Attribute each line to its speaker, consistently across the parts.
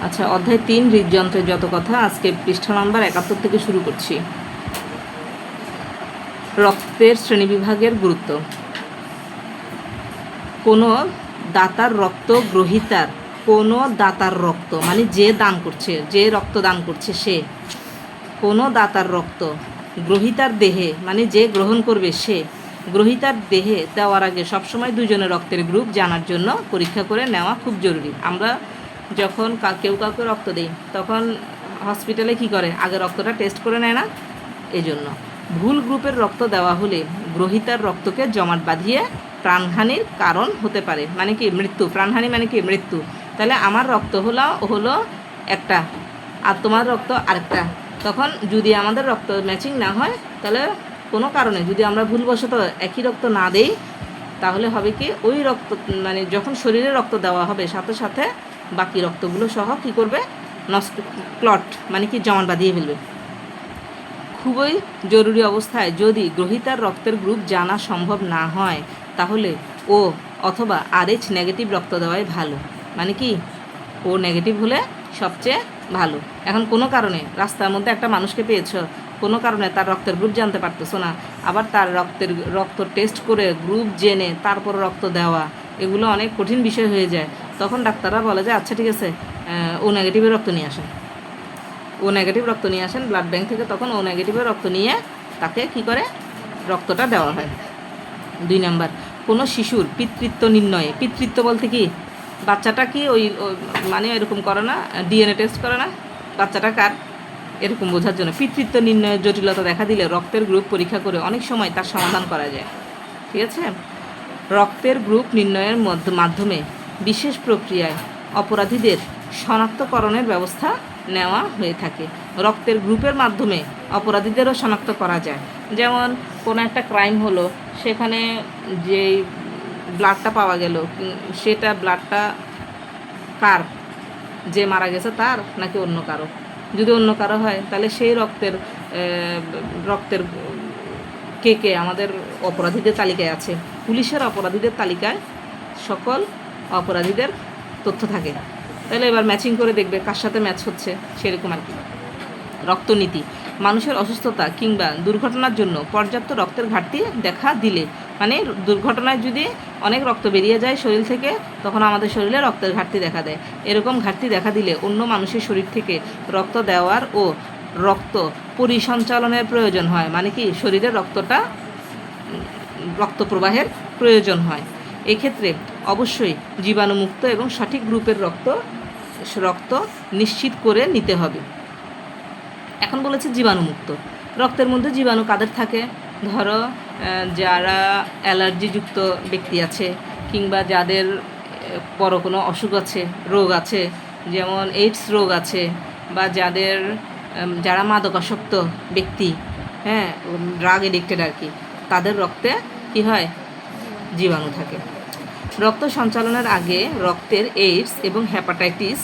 Speaker 1: আচ্ছা, অধ্যায় 3 হৃদযন্ত্রের যত কথা। আজকে পৃষ্ঠা নাম্বার 71 থেকে শুরু করছি। রক্তের শ্রেণীবিভাগের গুরুত্ব। কোনো দাতার রক্ত গ্রহীতার, কোনো দাতার রক্ত মানে যে দান করছে, যে রক্ত দান করছে সে, কোনো দাতার রক্ত গ্রহীতার দেহে মানে যে গ্রহণ করবে সে, গ্রহীতার দেহে দেওয়ার আগে সবসময় দুজনের রক্তের গ্রুপ জানার জন্য পরীক্ষা করে নেওয়া খুব জরুরি। আমরা যখন কেউ কাউকে রক্ত দিই তখন হসপিটালে কি করে, আগে রক্তটা টেস্ট করে নেয় না? এজন্য ভুল গ্রুপের রক্ত দেওয়া হলে গ্রহীতার রক্তকে জমাট বাঁধিয়ে প্রাণহানির কারণ হতে পারে, মানে কি মৃত্যু। প্রাণহানি মানে কি মৃত্যু। তাহলে আমার রক্ত হলো একটা আর তোমার রক্ত আরেকটা, তখন যদি আমাদের রক্ত ম্যাচিং না হয় তাহলে কোনো কারণে যদি আমরা ভুলবশত একই রক্ত না দেই তাহলে হবে কি, ওই রক্ত মানে যখন শরীরে রক্ত দেওয়া হবে সাথে সাথে বাকি রক্তগুলো সহ কী করবে, নষ্ট, ক্লট মানে কি জমাট বাঁধিয়ে ফেলবে। খুবই জরুরি অবস্থায় যদি গ্রহীতার রক্তের গ্রুপ জানা সম্ভব না হয় তাহলে ও অথবা RH নেগেটিভ রক্ত দেওয়াই ভালো, মানে কি ও নেগেটিভ হলে সবচেয়ে ভালো। এখন কোনো কারণে রাস্তার মধ্যে একটা মানুষকে পেয়েছো, কোনো কারণে তার রক্তের গ্রুপ জানতে পারতেছো না, আবার তার রক্ত টেস্ট করে গ্রুপ জেনে তারপর রক্ত দেওয়া, এগুলো অনেক কঠিন বিষয় হয়ে যায়। তখন ডাক্তাররা বলে যে আচ্ছা ঠিক আছে, ও নেগেটিভের রক্ত নিয়ে আসেন, ও নেগেটিভ রক্ত নিয়ে আসেন ব্লাড ব্যাংক থেকে। তখন ও নেগেটিভের রক্ত নিয়ে তাকে কি করে, রক্তটা দেওয়া হয়। 2 নাম্বার, কোনো শিশুর পিতৃত্ব নির্ণয়ে, পিতৃত্ব বলতে কি বাচ্চাটা কি ওই মানে এরকম করে না, DNA টেস্ট করে না বাচ্চাটা কার, এরকম বোঝার জন্য পিতৃত্ব নির্ণয়ের জটিলতা দেখা দিলে রক্তের গ্রুপ পরীক্ষা করে অনেক সময় তার সমাধান করা যায়। ঠিক আছে। রক্তের গ্রুপ নির্ণয়ের মাধ্যমে বিশেষ প্রক্রিয়ায় অপরাধীদের শনাক্তকরণের ব্যবস্থা নেওয়া হয়ে থাকে। রক্তের গ্রুপের মাধ্যমে অপরাধীদেরও শনাক্ত করা যায়। যেমন কোনো একটা ক্রাইম হলো, সেখানে যে ব্লাডটা পাওয়া গেল সেটা ব্লাডটা কার, যে মারা গেছে তার নাকি অন্য কারো। যদি অন্য কারো হয় তাহলে সেই রক্তের কে কে আমাদের অপরাধীদের তালিকায় আছে। পুলিশের অপরাধীদের তালিকায় সকল অপরাধীদের তথ্য থাকে। তাহলে এবার ম্যাচিং করে দেখবে কার সাথে ম্যাচ হচ্ছে, সেরকম আর কি। রক্তনীতি, মানুষের অসুস্থতা কিংবা দুর্ঘটনার জন্য পর্যাপ্ত রক্তের ঘাটতি দেখা দিলে, মানে দুর্ঘটনায় যদি অনেক রক্ত বেরিয়ে যায় শরীর থেকে তখন আমাদের শরীরে রক্তের ঘাটতি দেখা দেয়। এরকম ঘাটতি দেখা দিলে অন্য মানুষের শরীর থেকে রক্ত দেওয়ার ও রক্ত পরিসঞ্চালনের প্রয়োজন হয়, মানে কি শরীরে রক্ত প্রবাহের প্রয়োজন হয়। এক্ষেত্রে অবশ্যই জীবাণুমুক্ত এবং সঠিক গ্রুপের রক্ত নিশ্চিত করে নিতে হবে। এখন বলেছে জীবাণুমুক্ত। রক্তের মধ্যে জীবাণু কাদের থাকে, ধরো যারা অ্যালার্জিযুক্ত ব্যক্তি আছে কিংবা যাদের বড় কোনো অসুখ আছে, রোগ আছে, যেমন এইডস রোগ আছে, বা যারা মাদকাসক্ত ব্যক্তি, হ্যাঁ ড্রাগ এডিক্টেড আর কি, তাদের রক্তে কি হয়, জীবাণু থাকে। রক্ত সঞ্চালনের আগে রক্তের এইডস এবং হ্যাপাটাইটিস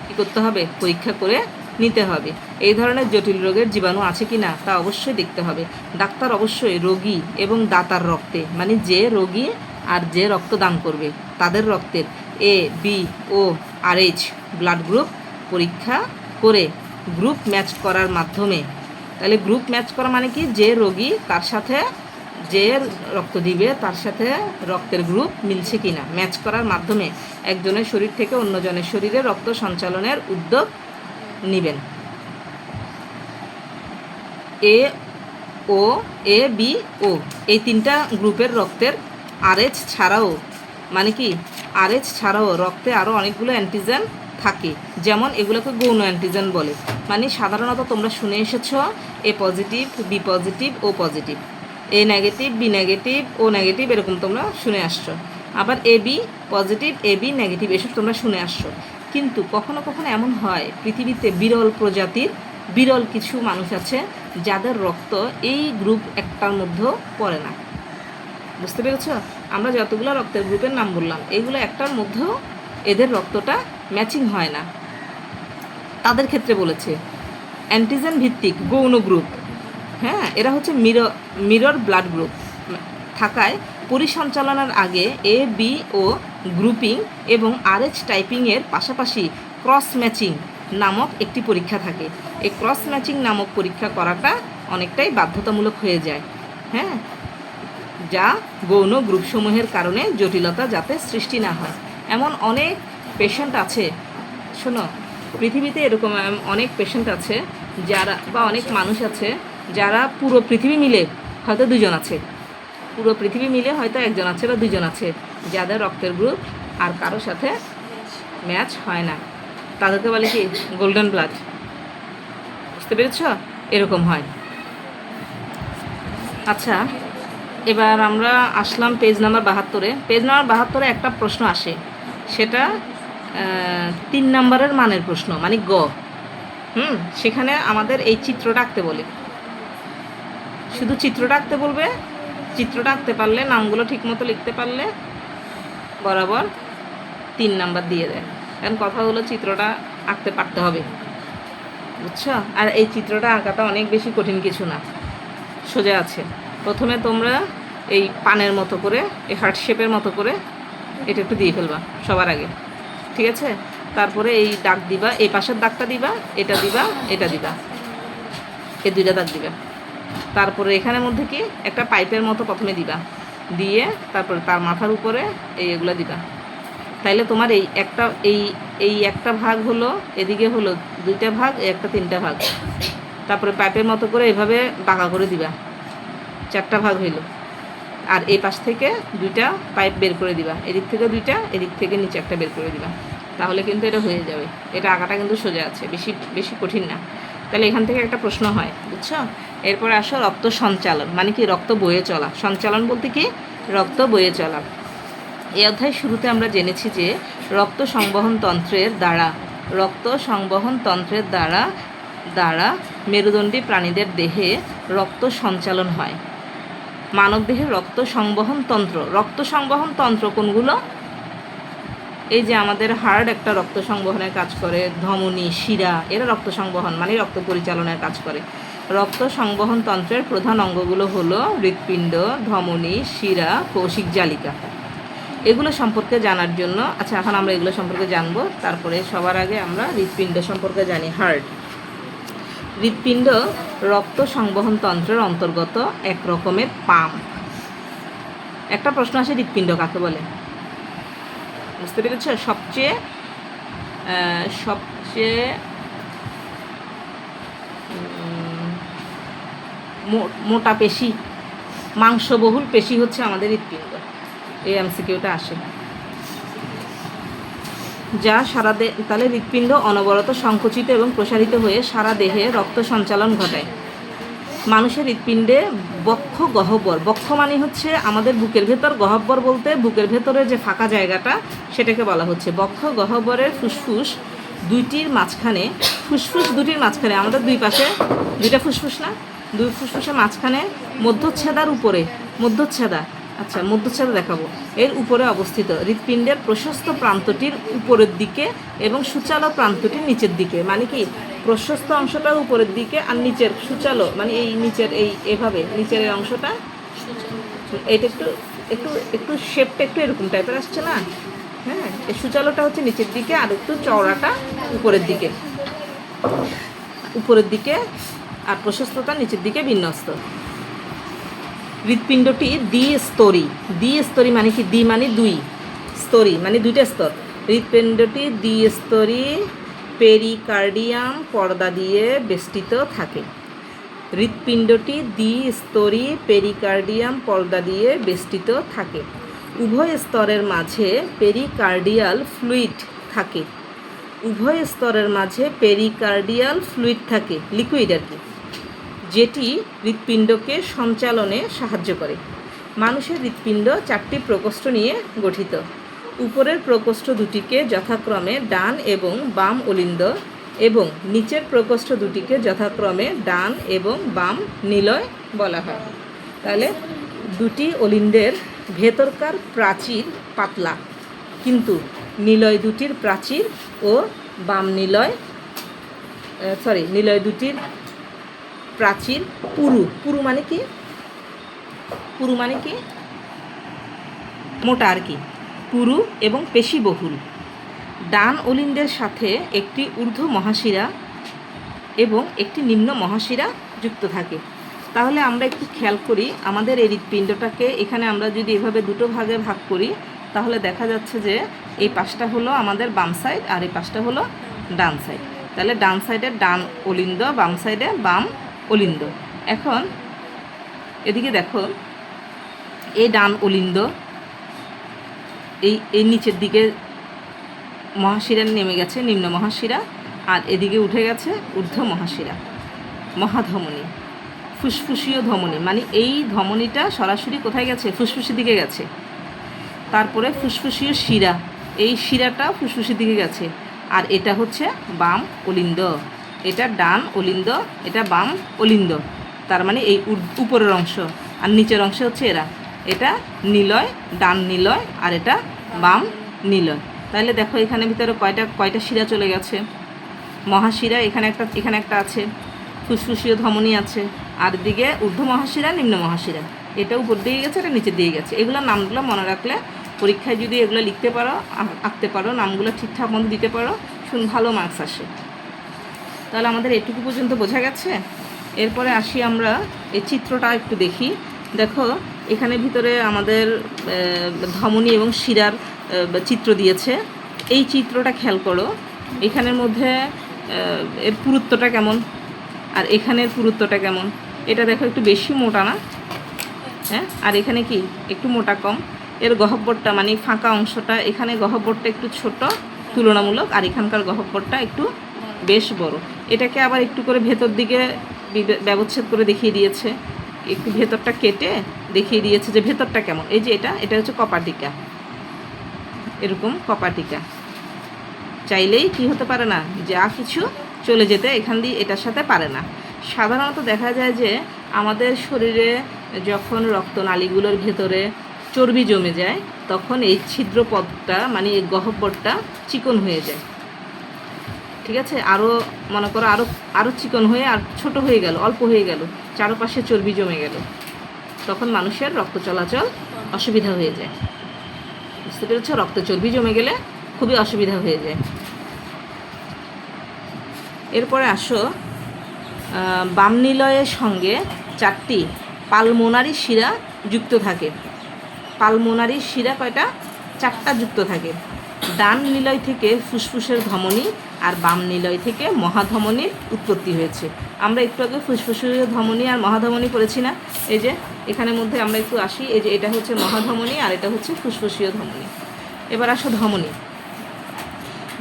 Speaker 1: কী করতে হবে, পরীক্ষা করে নিতে হবে। এই ধরনের জটিল রোগের জীবাণু আছে কি না তা অবশ্যই দেখতে হবে। ডাক্তার অবশ্যই রোগী এবং দাতার রক্তে, মানে যে রোগী আর যে রক্ত দান করবে তাদের রক্তের A, B, O, RH blood group পরীক্ষা করে গ্রুপ ম্যাচ করার মাধ্যমে, তাহলে গ্রুপ ম্যাচ করা মানে কি, যে রোগী তার সাথে যে রক্ত দিবে তার সাথে রক্তের গ্রুপ মিলছে কিনা ম্যাচ করার মাধ্যমে একজনের শরীর থেকে অন্যজনের শরীরে রক্ত সঞ্চালনের উদ্যোগ নেবেন। A, B, O এই 3টা গ্রুপের রক্তের RH ছাড়াও, মানে কি RH ছাড়াও রক্তে আরও অনেকগুলো অ্যান্টিজেন থাকে, যেমন এগুলোকে গৌণ অ্যান্টিজেন বলে। মানে সাধারণত তোমরা শুনে এসেছো A positive, B positive, O positive, A negative, B negative, O negative, এরকম তোমরা শুনে আসছো। আবার AB পজিটিভ, AB নেগেটিভ, এসব তোমরা শুনে আসছো। কিন্তু কখনো কখনো এমন হয় পৃথিবীতে বিরল কিছু মানুষ আছে যাদের রক্ত এই গ্রুপ একটার মধ্যেও পড়ে না। বুঝতে পেরেছ? আমরা যতগুলো রক্তের গ্রুপের নাম বললাম এইগুলো একটার মধ্যেও এদের রক্তটা ম্যাচিং হয় না। তাদের ক্ষেত্রে বলেছে অ্যান্টিজেন ভিত্তিক গৌণ গ্রুপ, হ্যাঁ এরা হচ্ছে মিরর ব্লাড গ্রুপ থাকায় পরিসঞ্চালনের আগে A, B, O গ্রুপিং এবং RH টাইপিংয়ের পাশাপাশি ক্রস ম্যাচিং নামক একটি পরীক্ষা থাকে। এই ক্রস ম্যাচিং নামক পরীক্ষা করাটা অনেকটাই বাধ্যতামূলক হয়ে যায়, হ্যাঁ, যা গৌণ গ্রুপসমূহের কারণে জটিলতা যাতে সৃষ্টি না হয়। এমন অনেক পেশেন্ট আছে, শোনো, পৃথিবীতে এরকম অনেক পেশেন্ট আছে যারা, বা অনেক মানুষ আছে যারা পুরো পৃথিবী মিলে হয়তো দুজন আছে, পুরো পৃথিবী মিলে হয়তো একজন আছে বা দুজন আছে যাদের রক্তের গ্রুপ আর কারোর সাথে ম্যাচ হয় না। তাদেরকে বলে কি গোল্ডেন ব্লাড। বুঝতে পেরেছ? এরকম হয়। আচ্ছা, এবার আমরা আসলাম পেজ নাম্বার 72-এ। পেজ নাম্বার 72-এ একটা প্রশ্ন আসে, সেটা 3 নম্বরের মানের প্রশ্ন, মানে গ। সেখানে আমাদের এই চিত্রটা আঁকতে বলে, শুধু চিত্রটা আঁকতে বলবে। চিত্রটা আঁকতে পারলে, নামগুলো ঠিকমতো লিখতে পারলে বরাবর 3 নাম্বার দিয়ে দেয়। কারণ কথা হলো চিত্রটা আঁকতে পারতে হবে, বুঝছো? আর এই চিত্রটা আঁকাটা অনেক বেশি কঠিন কিছু না, সোজা আছে। প্রথমে তোমরা এই পানের মতো করে, এই হার্ট শেপের মতো করে এটা একটু দিয়ে ফেলবা সবার আগে, ঠিক আছে? তারপরে এই দাগ দিবা, এই পাশের দাগটা দিবা, এটা দিবা, এটা দিবা, এই 2টা দাগ দিবা। তারপরে এখানের মধ্যে কি একটা পাইপের মতো প্রথমে দিবা, দিয়ে তারপরে তার মাথার উপরে এগুলো দিবা। তাইলে তোমার এই একটা ভাগ হলো, এদিকে হলো 2টা ভাগ, একটা 3টা ভাগ। তারপরে পাইপের মতো করে এভাবে বাঁকা করে দিবা, 4টা ভাগ হইল। আর এই পাশ থেকে 2টা পাইপ বের করে দিবা, এদিক থেকে 2টা, এদিক থেকে নিচে একটা বের করে দিবা। তাহলে কিন্তু এটা হয়ে যাবে। এটা আঁকাটা কিন্তু সোজা আছে, বেশি কঠিন না। তাহলে এখান থেকে একটা প্রশ্ন হয়, বুঝছো? এরপরে আসো রক্ত সঞ্চালন, মানে কি রক্ত বয়ে চলা। সঞ্চালন বলতে কি রক্ত বয়ে চলা। এই অধ্যায় শুরুতে আমরা জেনেছি যে রক্ত সংবহন তন্ত্রের দ্বারা মেরুদণ্ডী প্রাণীদের দেহে রক্ত সঞ্চালন হয়। মানবদেহের রক্ত সংবহন তন্ত্র কোনগুলো? এই যে আমাদের হার্ট একটা রক্ত সংবহনের কাজ করে, ধমনী, শিরা, এরা রক্ত সংবহন মানে রক্ত পরিচালনার কাজ করে। রক্ত সংবহন তন্ত্রের প্রধান অঙ্গগুলো হলো হৃৎপিণ্ড, ধমনী, শিরা, কৌশিক জালিকা। এগুলো সম্পর্কে জানার জন্য, আচ্ছা এখন আমরা এগুলো সম্পর্কে জানবো। তারপরে সবার আগে আমরা হৃৎপিণ্ড সম্পর্কে জানি। হার্ট, হৃৎপিণ্ড রক্ত সংবহন তন্ত্রের অন্তর্গত এক রকমের পাম্প। একটা প্রশ্ন আসে, হৃৎপিণ্ড কাকে বলে? বুঝতে পেরেছ? সবচেয়ে মোটা পেশি, মাংসবহুল পেশি হচ্ছে আমাদের হৃৎপিণ্ড। এই এমসিকিউটা আসে, যা তাহলে হৃৎপিণ্ড অনবরত সংকুচিত এবং প্রসারিত হয়ে সারা দেহে রক্ত সঞ্চালন ঘটায়। মানুষের হৃৎপিণ্ডে বক্ষ গহ্বর, বক্ষ মানে হচ্ছে আমাদের বুকের ভেতর, গহ্বর বলতে বুকের ভেতরে যে ফাঁকা জায়গাটা সেটাকে বলা হচ্ছে বক্ষ গহ্বরের ফুসফুস দুটির মাঝখানে, আমাদের দুই পাশে 2টা ফুসফুস না, 2 ফুসফুসের মাঝখানে মধ্যচ্ছেদার উপরে, মধ্যচ্ছেদা দেখাবো, এর উপরে অবস্থিত। হৃৎপিণ্ডের প্রশস্ত প্রান্তটির উপরের দিকে এবং সূচালো প্রান্তটির নিচের দিকে, মানে কি প্রশস্ত অংশটার উপরের দিকে আর নিচের সূচালো মানে এই নিচের এভাবে নিচের এই অংশটা, এটা একটু শেপটা একটু এরকম টাইপের আসছে না? হ্যাঁ, এই সূচালোটা হচ্ছে নিচের দিকে আর একটু চওড়াটা উপরের দিকে আর প্রশস্ততা নিচের দিকে বিন্যস্ত। হৃৎপিণ্ডটি দ্বিস্তরী মানে কি? দ্বি মানে 2, স্তরী মানে 2টা স্তর। হৃৎপিণ্ডটি দ্বিস্তরী পেরিকার্ডিয়াম পর্দা দিয়ে বেষ্টিত থাকে। উভয় স্তরের মাঝে পেরিকার্ডিয়াল ফ্লুইড থাকে, লিকুইড আর কি, যেটি হৃৎপিণ্ডকে সঞ্চালনে সাহায্য করে। মানুষের হৃৎপিণ্ড 4টি প্রকোষ্ঠ নিয়ে গঠিত। উপরের প্রকোষ্ঠ দুটিকে যথাক্রমে ডান এবং বাম অলিন্দ এবং নিচের প্রকোষ্ঠ দুটিকে যথাক্রমে ডান এবং বাম নিলয় বলা হয়। তাহলে 2টি অলিন্দের ভেতরকার প্রাচীর পাতলা, কিন্তু নিলয় দুটির প্রাচীর ও বাম নিলয় দুটির প্রাচীর পুরু মানে কি মোটা আর কি, পুরু এবং পেশিবহুল। ডান অলিন্দের সাথে একটি ঊর্ধ্ব মহাশিরা এবং একটি নিম্ন মহাশিরা যুক্ত থাকে। তাহলে আমরা একটু খেয়াল করি, আমাদের এই হৃৎপিণ্ডটাকে এখানে আমরা যদি এভাবে দুটো ভাগে ভাগ করি, তাহলে দেখা যাচ্ছে যে এই পাশটা হলো আমাদের বাম সাইড আর এই পাশটা হলো ডান সাইড। তাহলে ডান সাইডে ডান অলিন্দ, বাম সাইডে বাম অলিন্দ। এখন এদিকে দেখো, এই ডান অলিন্দ এই নিচের দিকে মহাশিরা নেমে গেছে, নিম্ন মহাশিরা, আর এদিকে উঠে গেছে ঊর্ধ্ব মহাশিরা, মহাধমনী, ফুসফুসীয় ধমনী। মানে এই ধমনীটা সরাসরি কোথায় গেছে? ফুসফুসের দিকে গেছে। তারপরে ফুসফুসীয় শিরা, এই শিরাটা ফুসফুসের দিকে গেছে। আর এটা হচ্ছে বাম অলিন্দ, এটা ডান অলিন্দ, এটা বাম অলিন্দ। তার মানে এই উপরের অংশ আর নিচের অংশ হচ্ছে এরা, এটা নিলয়, ডান নিলয়, আর এটা বাম নিলয়। তাহলে দেখো এখানে ভিতরে কয়টা শিরা চলে গেছে? মহাশিরা এখানে একটা আছে, ফুসফুসীয় ধমনী আছে, আর দিকে ঊর্ধ্ব মহাশিরা, নিম্ন মহাশিরা। এটা উপর দিয়ে গেছে, এটা নিচে দিয়ে গেছে। এগুলোর নামগুলো মনে রাখলে পরীক্ষায় যদি এগুলো লিখতে পারো, আঁকতে পারো, নামগুলো ঠিকঠাক মতো দিতে পারো, ভালো মার্কস আসে। তাহলে আমাদের এটুকু পর্যন্ত বোঝা গেছে। এরপরে আসি আমরা এই চিত্রটা একটু দেখি। দেখো এখানে ভিতরে আমাদের ধমনী এবং শিরার চিত্র দিয়েছে। এই চিত্রটা খেয়াল করো, এখানের মধ্যে এর পুরুত্বটা কেমন আর এখানের পুরুত্বটা কেমন। এটা দেখো একটু বেশি মোটা না? হ্যাঁ, আর এখানে কি একটু মোটা কম। এর গহ্বরটা মানে ফাঁকা অংশটা, এখানে গহ্বরটা একটু ছোট তুলনামূলক, আর এখানকার গহ্বরটা একটু বেশ বড়। এটাকে আবার একটু করে ভেতর দিকে ব্যবচ্ছেদ করে দেখিয়ে দিয়েছে, একটু ভেতরটা কেটে দেখিয়ে দিয়েছে যে ভেতরটা কেমন। এই যে এটা হচ্ছে কপাটিকা, এরকম কপাটিকা। চাইলেই কি হতে পারে না, যা কিছু চলে যেতে এখান দিয়ে এটার সাথে পারে না। সাধারণত দেখা যায় যে আমাদের শরীরে যখন রক্তনালীগুলোর ভেতরে চর্বি জমে যায়, তখন এই ছিদ্রপথটা মানে এই গহ্বরটা চিকন হয়ে যায়। ঠিক আছে, আরও মনে করো আরও চিকন হয়ে আর ছোট হয়ে গেল, অল্প হয়ে গেল, চারপাশে চর্বি জমে গেল, তখন মানুষের রক্ত চলাচল অসুবিধা হয়ে যায়। বুঝতে পেরেছ? রক্ত চর্বি জমে গেলে খুবই অসুবিধা হয়ে যায়। এরপরে আসো, বাম নিলয়ের সঙ্গে 4টি পালমোনারি শিরা যুক্ত থাকে। পালমোনারি শিরা কয়টা? 4টা যুক্ত থাকে। ডান নিলয় থেকে ফুসফুসের ধমনী আর বাম নিলয় থেকে মহাধমনীর উৎপত্তি হয়েছে। আমরা একটু আগে ফুসফুসীয় ধমনী আর মহাধমনী পড়েছি না? এই যে এখানের মধ্যে আমরা একটু আসি, এই যে এটা হচ্ছে মহাধমনী আর এটা হচ্ছে ফুসফুসীয় ধমনী। এবার আসো ধমনী।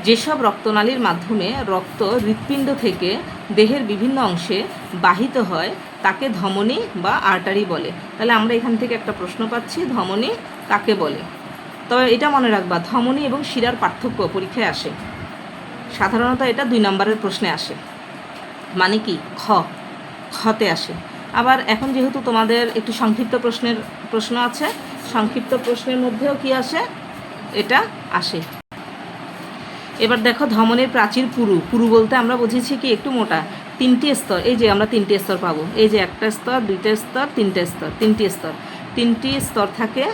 Speaker 1: যেসব রক্তনালীর মাধ্যমে রক্ত হৃৎপিণ্ড থেকে দেহের বিভিন্ন অংশে বাহিত হয় তাকে ধমনী বা আর্টারি বলে। তাহলে আমরা এখান থেকে একটা প্রশ্ন পাচ্ছি, ধমনী কাকে বলে? তবে এটা মনে রাখবা, ধমনী এবং শিরার পার্থক্য পরীক্ষায় আসে। সাধারণত এটা 2 নম্বরের প্রশ্নে আসে। মানে কি? খতে আসে। আবার এখন যেহেতু তোমাদের একটু সংক্ষিপ্ত প্রশ্ন আছে, সংক্ষিপ্ত প্রশ্নের মধ্যেও কি আসে? এটা আসে। এবার দেখো ধমনীর প্রাচীর পুরু বলতে আমরা বুঝেছি কি একটু মোটা। 3টি স্তর, এই যে আমরা 3টি স্তর পাবো, এই যে 1টা স্তর, 2টা স্তর, 3টে স্তর, 3টি স্তর। 3টি স্তর থাকে,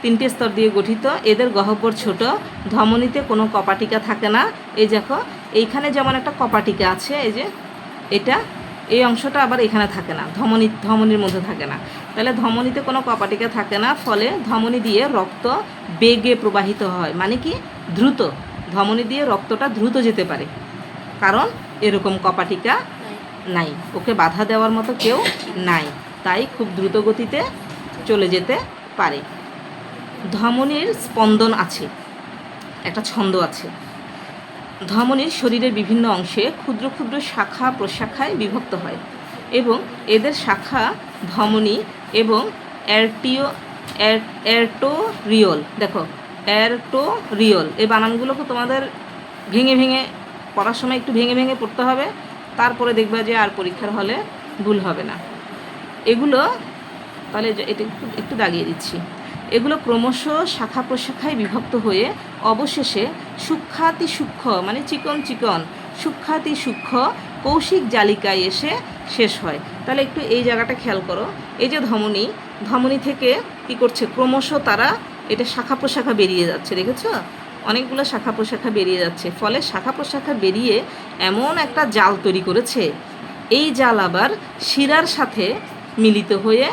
Speaker 1: 3টে স্তর দিয়ে গঠিত। এদের গহ্বর ছোট, ধমনীতে কোনো কপাটিকা থাকে না। এই দেখো এইখানে যেমন একটা কপাটিকা আছে, এই যে এটা, এই অংশটা আবার এখানে থাকে না, ধমনীর মধ্যে থাকে না। তাহলে ধমনীতে কোনো কপাটিকা থাকে না, ফলে ধমনী দিয়ে রক্ত বেগে প্রবাহিত হয়। মানে কি? দ্রুত, ধমনী দিয়ে রক্তটা দ্রুত যেতে পারে, কারণ এরকম কপাটিকা নাই, ওকে বাধা দেওয়ার মতো কেউ নাই, তাই খুব দ্রুত গতিতে চলে যেতে পারে। ধমনীর স্পন্দন আছে, একটা ছন্দ আছে। ধমনীর শরীরের বিভিন্ন অংশে ক্ষুদ্র ক্ষুদ্র শাখা প্রশাখায় বিভক্ত হয় এবং এদের শাখা ধমনী এবং অ্যার্টোরিওল। দেখো অ্যার্টোরিওল, এই বানানগুলোকে তোমাদের ভেঙে ভেঙে পড়ার সময় একটু ভেঙে ভেঙে পড়তে হবে, তারপরে দেখবা যে আর পরীক্ষার হলে ভুল হবে না। এগুলো তাহলে এটা একটু দাগিয়ে দিচ্ছি। এগুলো ক্রমশ শাখা প্রশাখায় বিভক্ত হয়ে অবশেষে সূক্ষ্মাতি সূক্ষ্ম মানে চিকন চিকন সূক্ষ্মাতি সূক্ষ্ম কৌশিক জালিকায় এসে শেষ হয়। তাহলে একটু এই জায়গাটা খেয়াল করো। এই যে ধমনী থেকে কি করছে? ক্রমশ তারা এটা শাখা প্রশাখা বেরিয়ে যাচ্ছে, দেখেছো? অনেকগুলো শাখা প্রশাখা বেরিয়ে যাচ্ছে, ফলে শাখা প্রশাখা বেরিয়ে এমন একটা জাল তৈরি করেছে, এই জাল আবার শিরার সাথে মিলিত হয়ে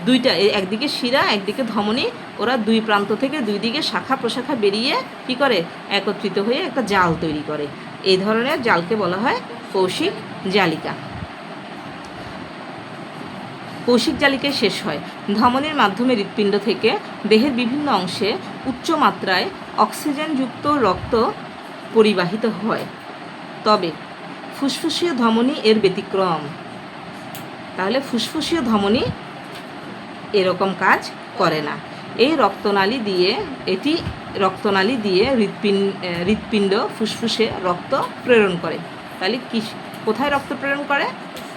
Speaker 1: দুইটা, একদিকে শিরা একদিকে ধমনী, ওরা দুই প্রান্ত থেকে দুই দিকে শাখা প্রশাখা বেরিয়ে কী করে, একত্রিত হয়ে একটা জাল তৈরি করে। এই ধরনের জালকে বলা হয় কৌশিক জালিকা। কৌশিক জালিকায় শেষ হয়। ধমনীর মাধ্যমে হৃৎপিণ্ড থেকে দেহের বিভিন্ন অংশে উচ্চ মাত্রায় অক্সিজেনযুক্ত রক্ত পরিবাহিত হয়, তবে ফুসফুসীয় ধমনী এর ব্যতিক্রম। তাহলে ফুসফুসীয় ধমনী এরকম কাজ করে না। এই রক্তনালী দিয়ে হৃৎপিণ্ড ফুসফুসে রক্ত প্রেরণ করে। তাহলে কোথায় রক্ত প্রেরণ করে?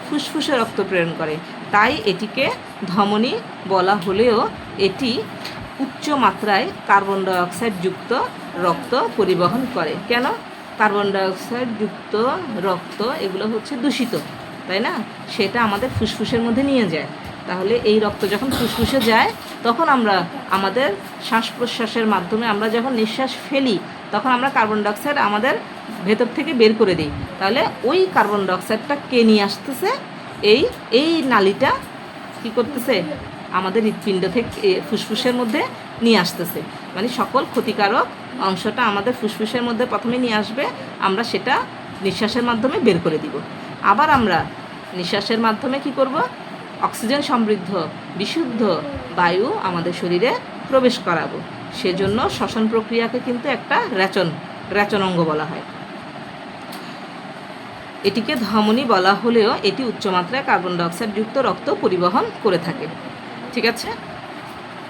Speaker 1: ফুসফুসে রক্ত প্রেরণ করে। তাই এটিকে ধমনী বলা হলেও এটি উচ্চ মাত্রায় কার্বন ডাইঅক্সাইড যুক্ত রক্ত পরিবহন করে। কেন? কার্বন ডাইঅক্সাইড যুক্ত রক্ত এগুলো হচ্ছে দূষিত, তাই না? সেটা আমাদের ফুসফুসের মধ্যে নিয়ে যায়। তাহলে এই রক্ত যখন ফুসফুসে যায়, তখন আমরা আমাদের শ্বাস প্রশ্বাসের মাধ্যমে আমরা যখন নিঃশ্বাস ফেলি, তখন আমরা কার্বন ডাইঅক্সাইড আমাদের ভেতর থেকে বের করে দিই। তাহলে ওই কার্বন ডাইঅক্সাইডটা কে নিয়ে আসতেছে? এই নালীটা কী করতেছে? আমাদের হৃৎপিণ্ড থেকে ফুসফুসের মধ্যে নিয়ে আসতেছে। মানে সকল ক্ষতিকারক অংশটা আমাদের ফুসফুসের মধ্যে প্রথমে নিয়ে আসবে, আমরা সেটা নিঃশ্বাসের মাধ্যমে বের করে দিব। আবার আমরা নিঃশ্বাসের মাধ্যমে কি করব? অক্সিজেন সমৃদ্ধ বিশুদ্ধ বায়ু আমাদের শরীরে প্রবেশ করাবো। সেজন্য শ্বসন প্রক্রিয়াকে কিন্তু একটা রেচন অঙ্গ বলা হয়। এটিকে ধমনী বলা হলেও এটি উচ্চমাত্রায় কার্বন ডাইঅক্সাইড যুক্ত রক্ত পরিবহন করে থাকে। ঠিক আছে।